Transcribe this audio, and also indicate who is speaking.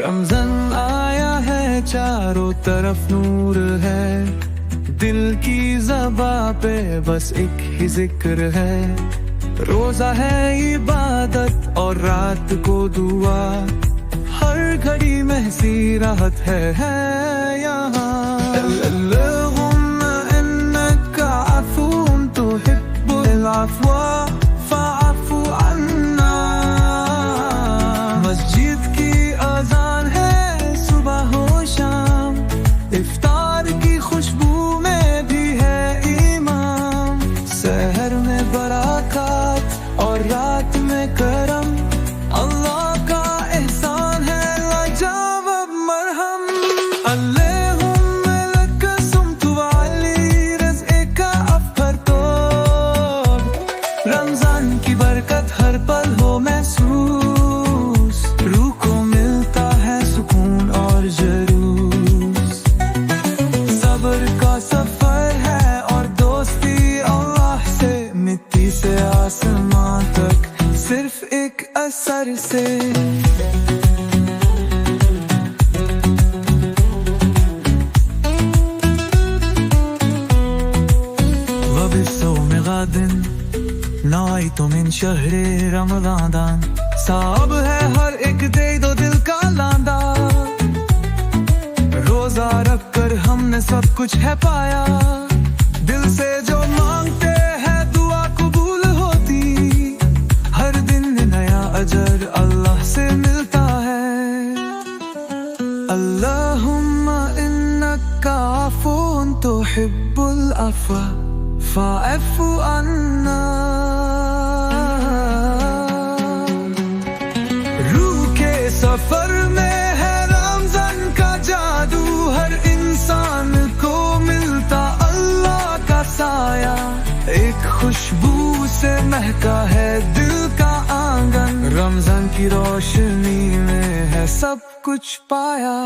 Speaker 1: रमज़ान आया है, चारों तरफ नूर है, दिल की ज़बां पे बस एक ही जिक्र है। रोज़ा है इबादत और रात को दुआ, हर घड़ी में हंसी राहत है यहाँ। अल्लाहुम्मा इन्नका अफ़ून तुहिब्बुल अफ़्वा फ़अफ़ु अन्ना। मस्जिद की अज़ान है सुबह हो शाम, इफ्तार की खुशबू में भी है ईमान। सहर में बरक़ात और रात में करम, अल्लाह का एहसान है लाजवाब मरहम। अल्लाहुम्मा लक सुम्तु वाली रिज़्क़का अफ़्तर। रमज़ान की बरकत हर पल हो महसूस, रूह को मिलता है सुकून और जुलूस। सब्र का सफर है और दोस्ती अल्लाह से, मिट्टी से आसमां तक सिर्फ एक असर से। वबिस्सौम गादिन नवाइतु मिन शहरे रमज़ान। साब है हर एक दे दो दिल का लांदा, रोजा रख कर हमने सब कुछ है पाया। दिल से जो मांगते हैं दुआ कबूल होती, हर दिन नया अजर अल्लाह से मिलता है। अल्लाहुम्मा इन्नका अफ़ून तुहिब्बुल अफ़्वा फ़अफ़ु अन्ना। रूह के सफर में है रमज़ान का जादू, हर इंसान को मिलता अल्लाह का साया। एक खुशबू से महका है दिल का आंगन, रमज़ान की रोशनी में है सब कुछ पाया।